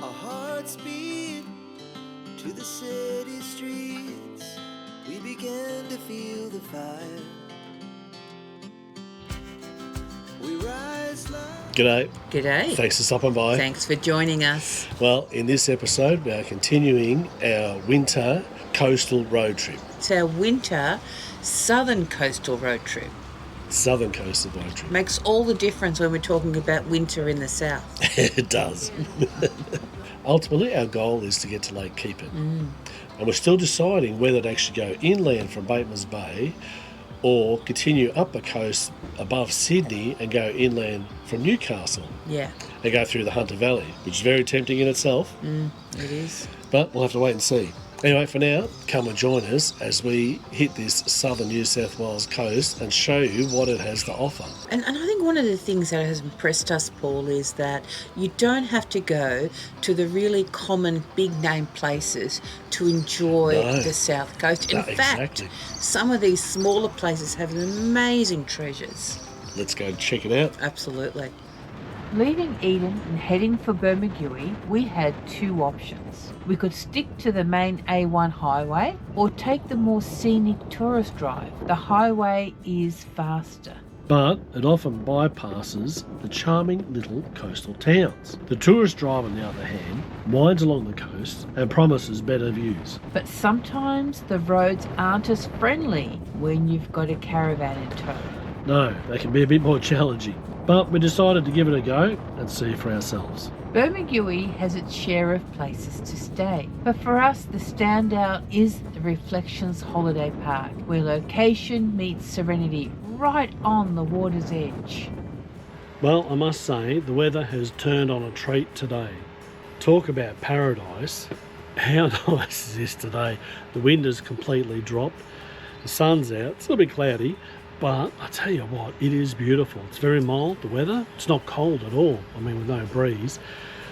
Our hearts beat to the city streets. We began to feel the fire. We rise like... G'day. G'day. Thanks for stopping by. Thanks for joining us. Well, in this episode, we are continuing our winter coastal road trip. It's our winter southern coastal road trip. Southern coastal road trip. Makes all the difference when we're talking about winter in the south. It does. Ultimately, our goal is to get to Lake Keepin. And we're still deciding whether to actually go inland from Bateman's Bay or continue up the coast above Sydney and go inland from Newcastle. Yeah. And go through the Hunter Valley, which is very tempting in itself. It is. But we'll have to wait and see. Anyway, for now, come and join us as we hit this southern New South Wales coast and show you what it has to offer. And I think one of the things that has impressed us, Paul, is that you don't have to go to the really common big name places to enjoy the South Coast. In fact, some of these smaller places have amazing treasures. Let's go check it out. Absolutely. Leaving Eden and heading for Bermagui, we had two options. We could stick to the main A1 highway or take the more scenic tourist drive. The highway is faster. But it often bypasses the charming little coastal towns. The tourist drive, on the other hand, winds along the coast and promises better views. But sometimes the roads aren't as friendly when you've got a caravan in tow. No, they can be a bit more challenging. But we decided to give it a go and see for ourselves. Bermagui has its share of places to stay, but for us the standout is the Reflections Holiday Park, where location meets serenity right on the water's edge. Well, I must say, the weather has turned on a treat today. Talk about paradise. How nice is this today? The wind has completely dropped. The sun's out. It's a little bit cloudy. But I tell you what, it is beautiful. It's very mild, the weather. It's not cold at all. I mean, with no breeze.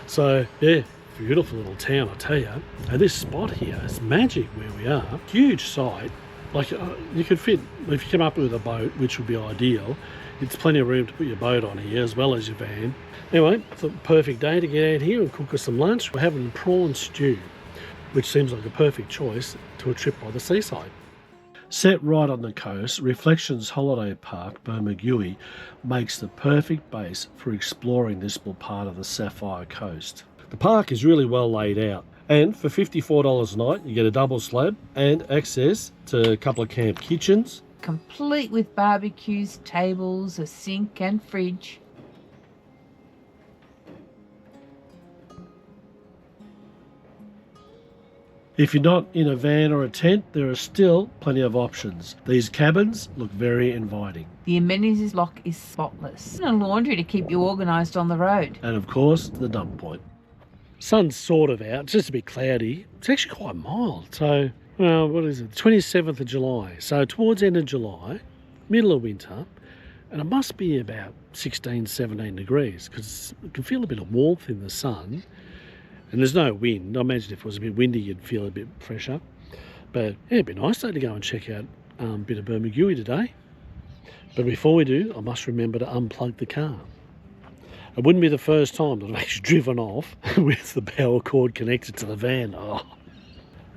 So, yeah, beautiful little town, I tell you. And this spot here is magic where we are. Huge site. Like, you could fit, if you come up with a boat, which would be ideal, it's plenty of room to put your boat on here as well as your van. Anyway, it's a perfect day to get out here and cook us some lunch. We're having prawn stew, which seems like a perfect choice to a trip by the seaside. Set right on the coast, Reflections Holiday Park, Bermagui, makes the perfect base for exploring this little part of the Sapphire Coast. The park is really well laid out, and for $54 a night you get a double slab and access to a couple of camp kitchens. Complete with barbecues, tables, a sink and fridge. If you're not in a van or a tent, there are still plenty of options. These cabins look very inviting. The amenities block is spotless. And a laundry to keep you organised on the road. And of course, the dump point. Sun's sort of out, it's just a bit cloudy. It's actually quite mild. So, well, what is it? 27th of July. So towards the end of July, middle of winter, and it must be about 16, 17 degrees because you can feel a bit of warmth in the sun. And there's no wind. I imagine if it was a bit windy, you'd feel a bit fresher. But yeah, it'd be nice though to go and check out a bit of Bermagui today. But before we do, I must remember to unplug the car. It wouldn't be the first time that I've actually driven off with the power cord connected to the van. Oh.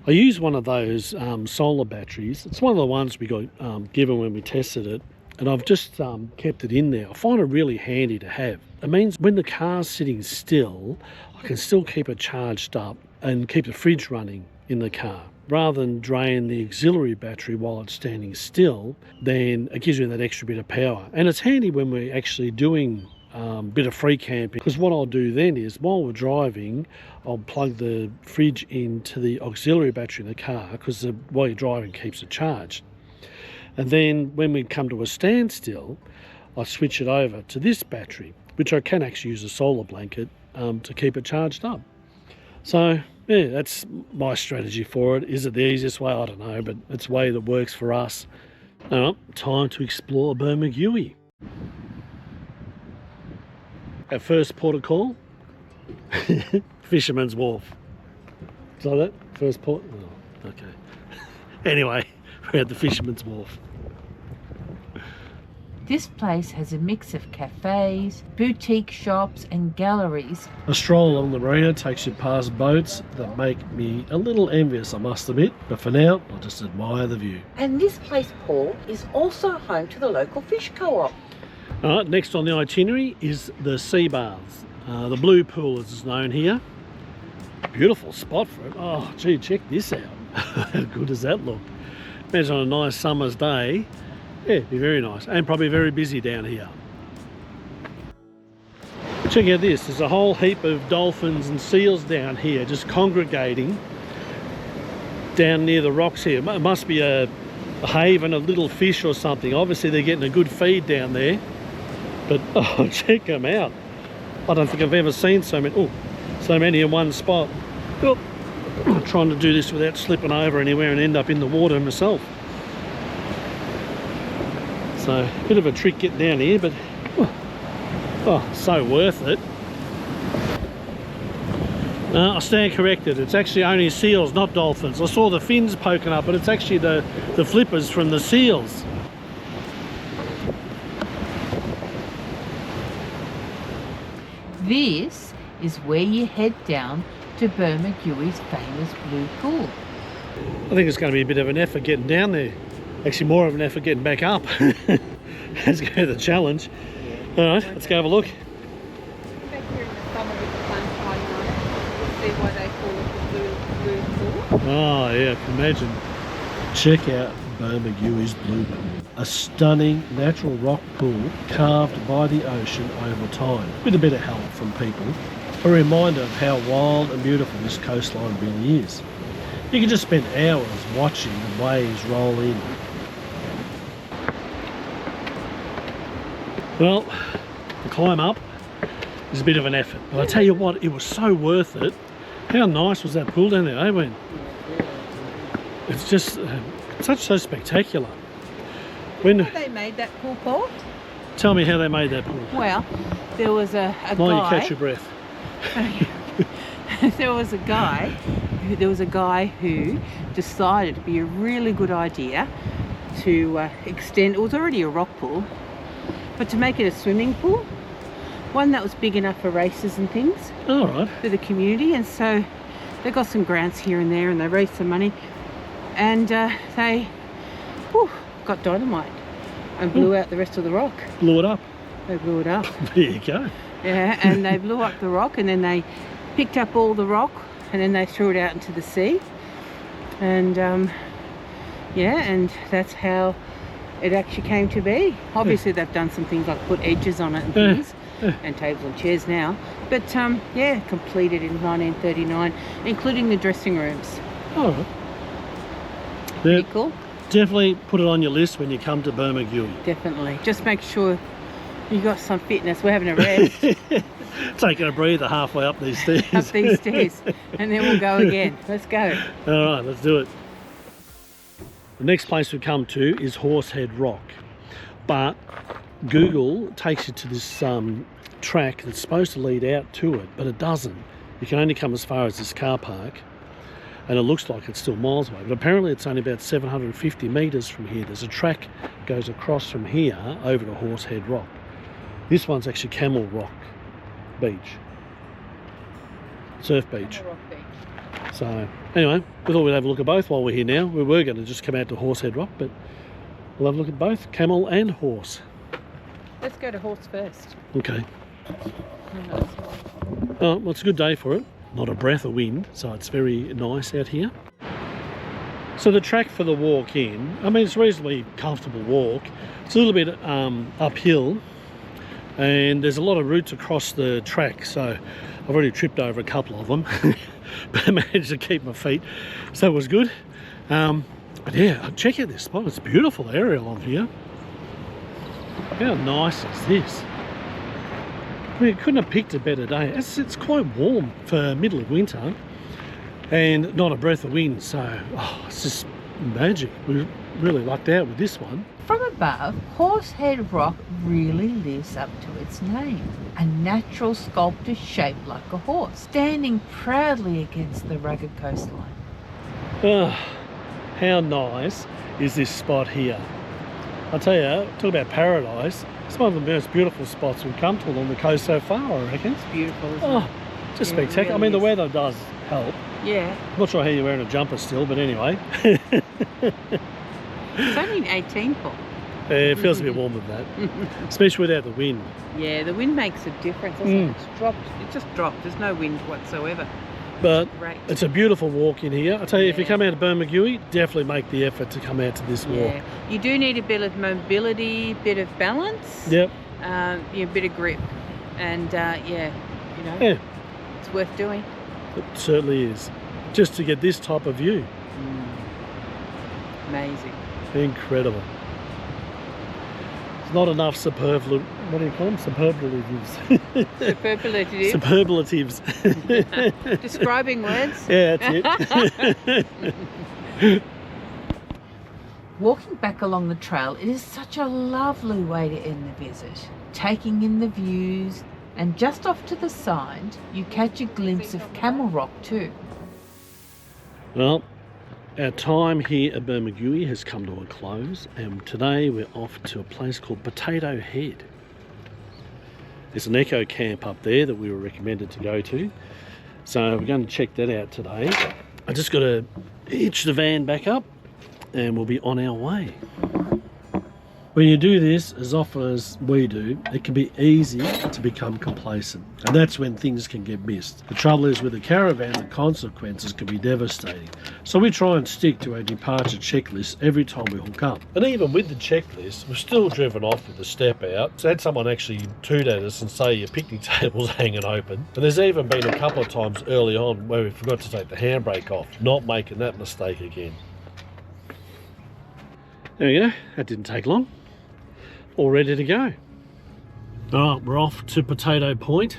I use one of those solar batteries. It's one of the ones we got given when we tested it. And I've just kept it in there. I find it really handy to have. It means when the car's sitting still, I can still keep it charged up and keep the fridge running in the car. Rather than drain the auxiliary battery while it's standing still, then it gives me that extra bit of power. And it's handy when we're actually doing a bit of free camping, because what I'll do then is while we're driving, I'll plug the fridge into the auxiliary battery in the car, because while you're driving it keeps it charged. And then when we come to a standstill, I switch it over to this battery, which I can actually use a solar blanket to keep it charged up. So yeah, that's my strategy for it. Is it the easiest way? I don't know, but it's a way that works for us. Now, time to explore Bermagui. Our first port of call, Fisherman's Wharf. Is that it? First port? Oh, okay. Anyway, we're at the Fisherman's Wharf. This place has a mix of cafes, boutique shops and galleries. A stroll along the marina takes you past boats that make me a little envious, I must admit. But for now, I'll just admire the view. And this place, Paul, is also home to the local fish co-op. All right, next on the itinerary is the sea baths. The blue pool is known here. Beautiful spot for it. Oh, gee, check this out. How good does that look? Imagine on a nice summer's day. Yeah, it'd be very nice and probably very busy down here. Check out this. There's a whole heap of dolphins and seals down here just congregating down near the rocks here. It must be a haven of little fish or something. Obviously they're getting a good feed down there. But oh, check them out. I don't think I've ever seen so many in one spot. Oh, I'm trying to do this without slipping over anywhere and end up in the water myself. So, a bit of a trick getting down here, but oh, so worth it. I stand corrected. It's actually only seals, not dolphins. I saw the fins poking up, but it's actually the flippers from the seals. This is where you head down to Bermagui's famous blue pool. I think it's going to be a bit of an effort getting down there. Actually, more of an effort getting back up. That's going to be the challenge. All right, let's go have a look. Back here in the summer with the sunshine on it, you'll see why they call it the blue pool. Oh, yeah, I can imagine. Check out Bermagui's blue pool. A stunning natural rock pool carved by the ocean over time, with a bit of help from people. A reminder of how wild and beautiful this coastline really is. You can just spend hours watching the waves roll in. Well, the climb up is a bit of an effort, but I tell you what, it was so worth it. How nice was that pool down there, eh, Wayne? It's just so spectacular. When How they made that pool, Paul? tell me how they made that pool. Well, there was a While you guy. catch your breath. There was a guy who decided it'd be a really good idea to extend. It was already a rock pool, but to make it a swimming pool, one that was big enough for races and things All right. for the community. And so they got some grants here and there, and they raised some money, and they got dynamite and blew out the rest of the rock. Blew it up. They blew it up. There you go. Yeah, and they blew up the rock, and then they picked up all the rock, and then they threw it out into the sea. And yeah, and that's how it actually came to be. Obviously they've done some things like put edges on it and things, and tables and chairs now. But yeah, completed in 1939, including the dressing rooms. All right. Pretty cool. Definitely put it on your list when you come to Bermagui. Definitely. Just make sure you got some fitness. We're having a rest Taking a breather halfway up these stairs. up these stairs, and then we'll go again. Let's go. All right, let's do it. The next place we come to is Horsehead Rock, but Google takes you to this track that's supposed to lead out to it, but it doesn't. You can only come as far as this car park, and it looks like it's still miles away, but apparently it's only about 750 metres from here. There's a track that goes across from here over to Horsehead Rock. This one's actually Camel Rock Beach, surf beach. So anyway, we thought we'd have a look at both while we're here now. We were going to just come out to Horsehead Rock, but we'll have a look at both, Camel and Horse. Let's go to Horse first. Okay. Oh, well, it's a good day for it. Not a breath of wind, so it's very nice out here. So the track for the walk in, I mean, it's a reasonably comfortable walk. It's a little bit uphill, and there's a lot of routes across the track, so I've already tripped over a couple of them, but I managed to keep my feet, so it was good. But yeah, check out this spot. It's a beautiful area along here. How nice is this? I mean, couldn't have picked a better day. It's quite warm for middle of winter and not a breath of wind, so it's just magic. We really lucked out with this one. From above, Horsehead Rock really lives up to its name. A natural sculpture shaped like a horse, standing proudly against the rugged coastline. How nice is this spot here? I'll tell you, talk about paradise. It's one of the most beautiful spots we've come to along the coast so far, I reckon. It's beautiful, isn't Oh, it? just Yeah, it spectacular. really I mean, the is. weather does help. Yeah. I'm not sure how you're wearing a jumper still, but anyway. It's only an 18, Paul. It feels a bit warmer than that, especially without the wind. Yeah, the wind makes a difference. It's dropped. It just dropped. There's no wind whatsoever. But Great. it's a beautiful walk in here. I tell you, if you Yeah. come out of Bermagui, definitely make the effort to come out to this walk. Yeah. You do need a bit of mobility, bit of balance. Yep. A bit of grip, and Yeah, it's worth doing. it certainly is. Just to get this type of view. Amazing. Incredible. There's not enough superfluous, what do you call them? Superlatives. Superlative. Superlatives. Describing words. Yeah, that's it. Walking back along the trail, it is such a lovely way to end the visit. Taking in the views, and just off to the side, you catch a glimpse of Camel Rock too. Well, our time here at Bermagui has come to a close, and today we're off to a place called Potato Head. There's an eco camp up there that we were recommended to go to, so we're going to check that out today. I just got to hitch the van back up and we'll be on our way. When you do this as often as we do, it can be easy to become complacent, and that's when things can get missed. The trouble is with a caravan, the consequences can be devastating. So we try and stick to our departure checklist every time we hook up. And even with the checklist, we've still driven off with the step out. So had someone actually toot at us and say your picnic table's hanging open. And there's even been a couple of times early on where we forgot to take the handbrake off, not making that mistake again. There we go, that didn't take long. All ready to go. All right, we're off to Potato Point.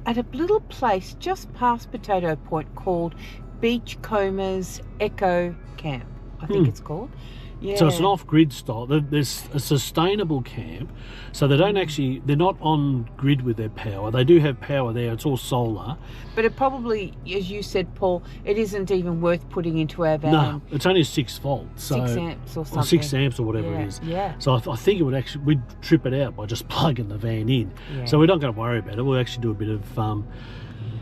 At a little place just past Potato Point called Beachcombers Eco Camp, I think it's called. Yeah. So it's an off-grid style. There's a sustainable camp, so they're not on grid with their power. They do have power there, it's all solar. But it probably, as you said, Paul, it isn't even worth putting into our van. No, it's only 6 volts. So, 6 amps or something. Or 6 amps or whatever it is. Yeah. So I think we'd trip it out by just plugging the van in. Yeah. So we're not going to worry about it. We'll actually do a bit of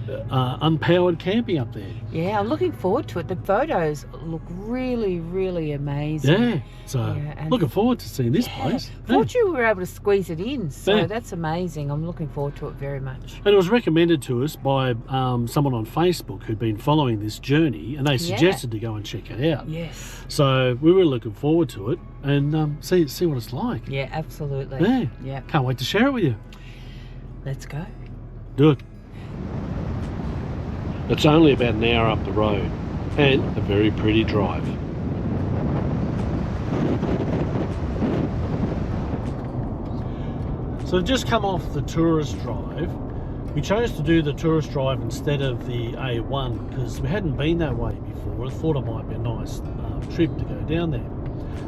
unpowered camping up there. Yeah, I'm looking forward to it. The photos look really, really amazing. Yeah, so and looking forward to seeing this place. Yeah. Fortunately, we were able to squeeze it in, so Yeah. that's amazing. I'm looking forward to it very much. And it was recommended to us by someone on Facebook who'd been following this journey, and they suggested to go and check it out. Yes. So we were looking forward to it and see what it's like. Yeah, absolutely. Yeah. Yeah. Can't wait to share it with you. Let's go. Do it. It's only about an hour up the road and a very pretty drive. So we've just come off the tourist drive. We chose to do the tourist drive instead of the A1 because we hadn't been that way before. I thought it might be a nice trip to go down there.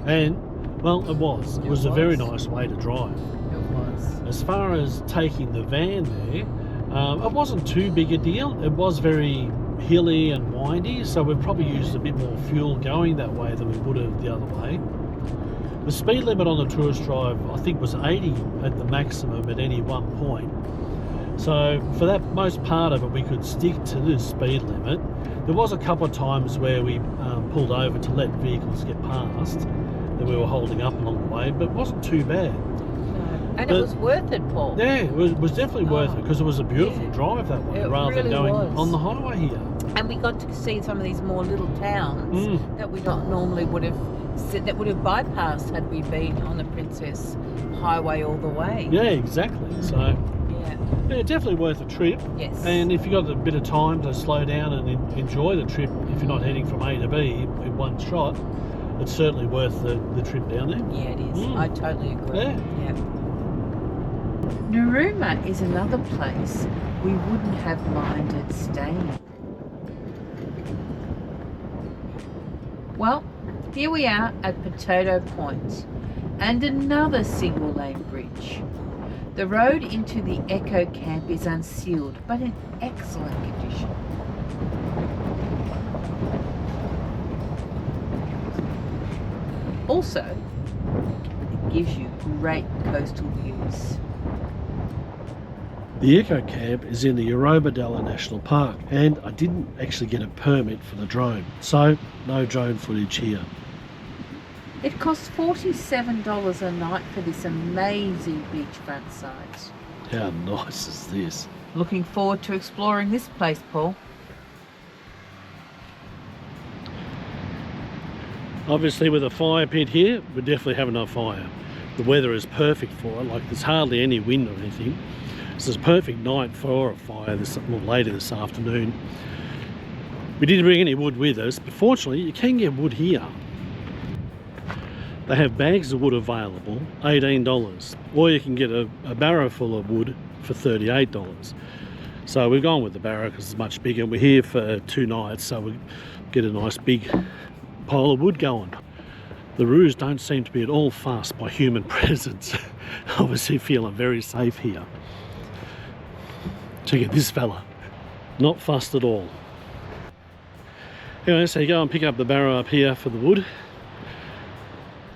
And, well, it was. It was a very nice way to drive. It was. As far as taking the van there, it wasn't too big a deal. It was very hilly and windy, so we've probably used a bit more fuel going that way than we would have the other way. The speed limit on the tourist drive, I think, was 80 at the maximum at any one point. So for that most part of it, we could stick to the speed limit. There was a couple of times where we pulled over to let vehicles get past that we were holding up along the way, but it wasn't too bad. And it was worth it, Paul. Yeah, it was definitely worth it because it was a beautiful drive that way, It rather really than going was. on the highway here. And we got to see some of these more little towns that we not normally would have bypassed had we been on the Princess Highway all the way. Yeah, exactly. So yeah, definitely worth a trip. Yes. And if you've got a bit of time to slow down and enjoy the trip, if you're not heading from A to B in one shot, it's certainly worth the trip down there. Yeah, it is. I totally agree. Yeah. Narooma is another place we wouldn't have minded staying. Well, here we are at Potato Point and another single lane bridge. The road into the Eco Camp is unsealed but in excellent condition. Also, gives you great coastal views. The Eco Camp is in the Eurobodalla National Park, and I didn't actually get a permit for the drone, so no drone footage here. It costs $47 a night for this amazing beachfront site. How nice is this? Looking forward to exploring this place, Paul. Obviously with a fire pit here, we're definitely having a fire. The weather is perfect for it, like there's hardly any wind or anything. So it's a perfect night for a fire later this afternoon. We didn't bring any wood with us, but fortunately you can get wood here. They have bags of wood available, $18, or you can get a barrow full of wood for $38. So we've gone with the barrow because it's much bigger. We're here for 2 nights, so we get a nice big pile of wood going. The roos don't seem to be at all fussed by human presence. Obviously feeling very safe here. Check out this fella, not fussed at all. Anyway, so you go and pick up the barrow up here for the wood,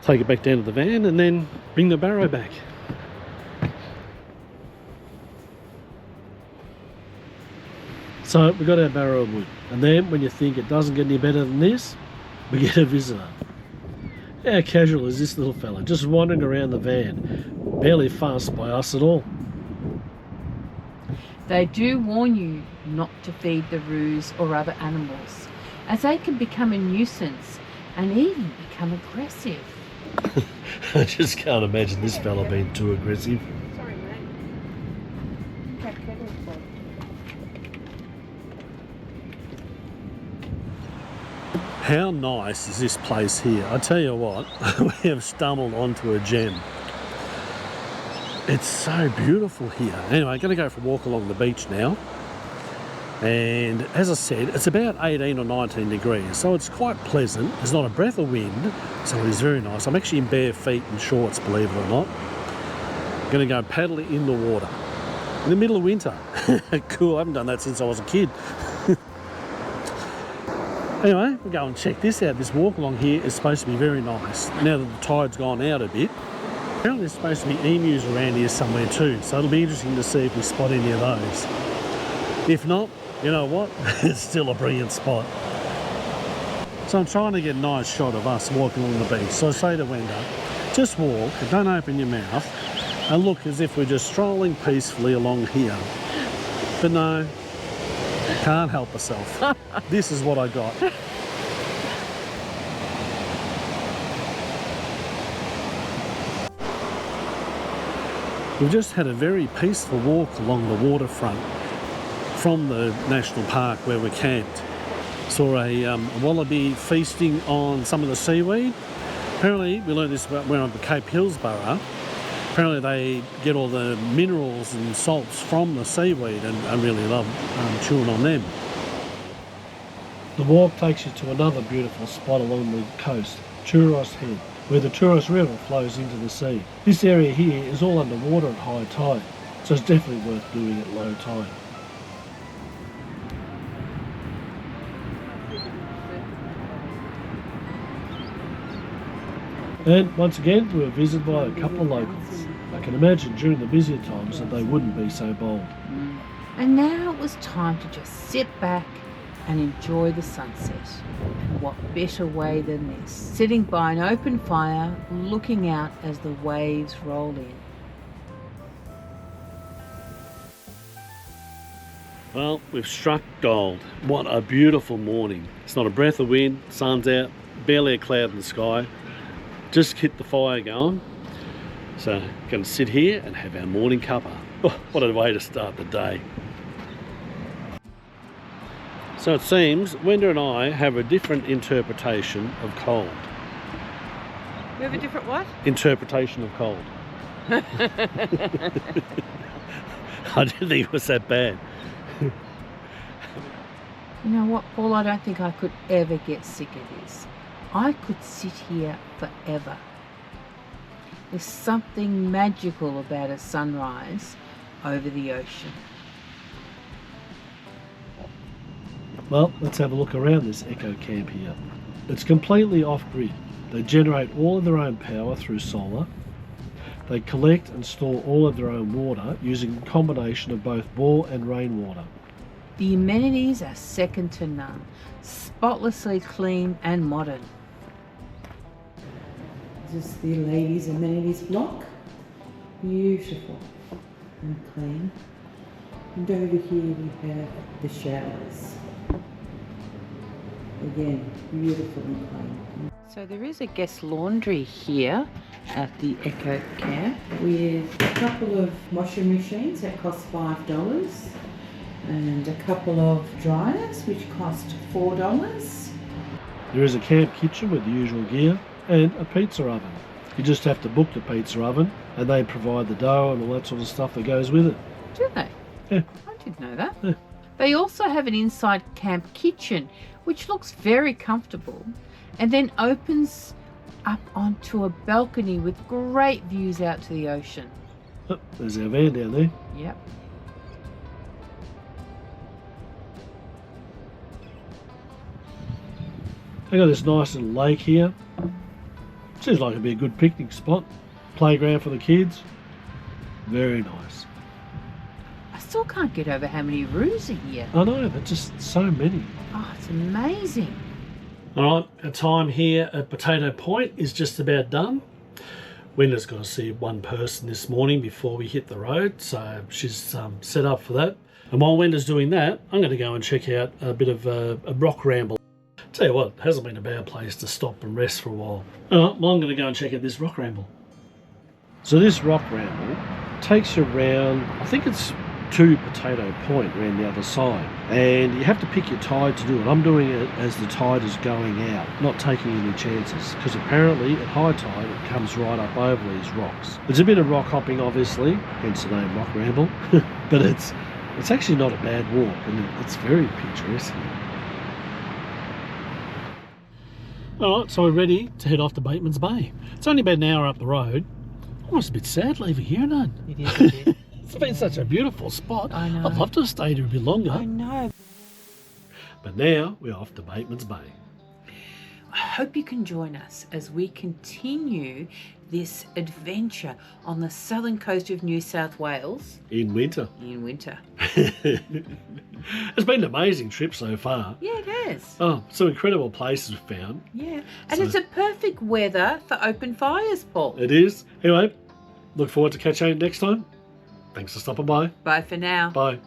take it back down to the van, and then bring the barrow back. So we got our barrow of wood, and then when you think it doesn't get any better than this, we get a visitor. How casual is this little fella, just wandering around the van, barely fussed by us at all. They do warn you not to feed the roos or other animals, as they can become a nuisance and even become aggressive. I just can't imagine this fella being too aggressive. Sorry, mate. That kettle's full. How nice is this place here? I tell you what, we have stumbled onto a gem. It's so beautiful here. Anyway, going to go for a walk along the beach now. And as I said, it's about 18 or 19 degrees, so it's quite pleasant. There's not a breath of wind, so it is very nice. I'm actually in bare feet and shorts, believe it or not. I'm going to go paddling in the water in the middle of winter. Cool, I haven't done that since I was a kid. Anyway, we'll go and check this out. This walk along here is supposed to be very nice. Now that the tide's gone out a bit, apparently there's supposed to be emus around here somewhere too, so it'll be interesting to see if we spot any of those. If not, you know what? It's still a brilliant spot. So I'm trying to get a nice shot of us walking along the beach. So I say to Wenda, just walk, don't open your mouth, and look as if we're just strolling peacefully along here. But no, can't help myself. This is what I got. We've just had a very peaceful walk along the waterfront from the national park where we camped. Saw a wallaby feasting on some of the seaweed. Apparently, we learned this about when I'm at Cape Hillsborough. Apparently they get all the minerals and salts from the seaweed and I really love chewing on them. The walk takes you to another beautiful spot along the coast, Churros Head, where the Churros River flows into the sea. This area here is all underwater at high tide, so it's definitely worth doing at low tide. And once again, we were visited by a couple of locals. I can imagine during the busier times that they wouldn't be so bold. And now it was time to just sit back and enjoy the sunset. And what better way than this? Sitting by an open fire, looking out as the waves roll in. Well, we've struck gold. What a beautiful morning. It's not a breath of wind, sun's out, barely a cloud in the sky. Just hit the fire going. So, going to sit here and have our morning cuppa. Oh, what a way to start the day. So it seems Wenda and I have a different interpretation of cold. We have a different what? Interpretation of cold. I didn't think it was that bad. You know what, Paul? I don't think I could ever get sick of this. I could sit here forever. There's something magical about a sunrise over the ocean. Well, let's have a look around this eco camp here. It's completely off-grid. They generate all of their own power through solar, They collect and store all of their own water using a combination of both bore and rainwater. The amenities are second to none, spotlessly clean and modern. This is the ladies' amenities block. Beautiful and clean. And over here we have the showers. Again, beautiful and clean. So there is a guest laundry here at the Eco Camp with a couple of washing machines that cost $5 and a couple of dryers which cost $4. There is a camp kitchen with the usual gear and a pizza oven. You just have to book the pizza oven and they provide the dough and all that sort of stuff that goes with it. Do they? Yeah. I didn't know that. Yeah. They also have an inside camp kitchen which looks very comfortable and then opens up onto a balcony with great views out to the ocean. Oh, there's our van down there. Yep. They got this nice little lake here. Seems like it'd be a good picnic spot. Playground for the kids. Very nice. I still can't get over how many rooms are here. I know, there's just so many. Oh, it's amazing. Alright, our time here at Potato Point is just about done. Wenda's got to see one person this morning before we hit the road, so she's set up for that. And while Wenda's doing that, I'm going to go and check out a bit of a rock ramble. Tell you what, it hasn't been a bad place to stop and rest for a while. Alright, well I'm going to go and check out this rock ramble. So this rock ramble takes you around, I think it's to Potato Point around the other side, and you have to pick your tide to do it. I'm doing it as the tide is going out, not taking any chances, because apparently at high tide it comes right up over these rocks. There's a bit of rock hopping obviously, hence the name Rock Ramble, but it's actually not a bad walk and it's very picturesque here. Alright, so we're ready to head off to Bateman's Bay. It's only about an hour up the road. Almost a bit sad leaving here, isn't it? It is a bit. It's been such a beautiful spot. I know. I'd love to have stayed here a bit longer. I know. But now we're off to Bateman's Bay. I hope you can join us as we continue this adventure on the southern coast of New South Wales. In winter. In winter. It's been an amazing trip so far. Yeah, it has. Oh, some incredible places we've found. Yeah. And So- it's a perfect weather for open fires, Paul. It is. Anyway, look forward to catching you next time. Thanks for stopping by. Bye for now. Bye.